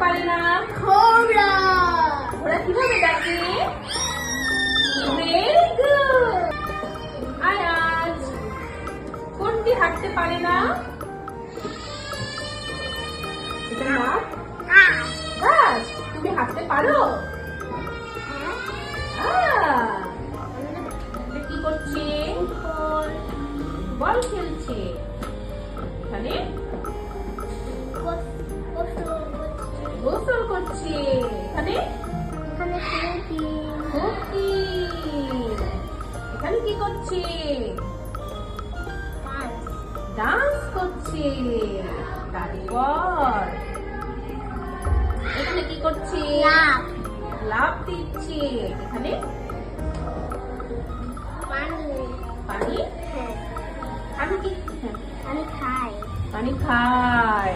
পারে না? ঘোড়া। ঘোড়া কিভাবে ডাকে? Very good. আয়াজ কোনটি হাঁটতে পারে না? এটা নাম গাছ। তুমি হাঁটতে পারো? এটা কি করছে? বল খেলছে। এখানে গোসল করছে। এখানে খুকি। এখানে কি করছে? ডান্স করছে। তারপর এখানে কি করছে? লাফ দিচ্ছে। এখানে পানি। পানি কি? আমি খাই। পানি খায়।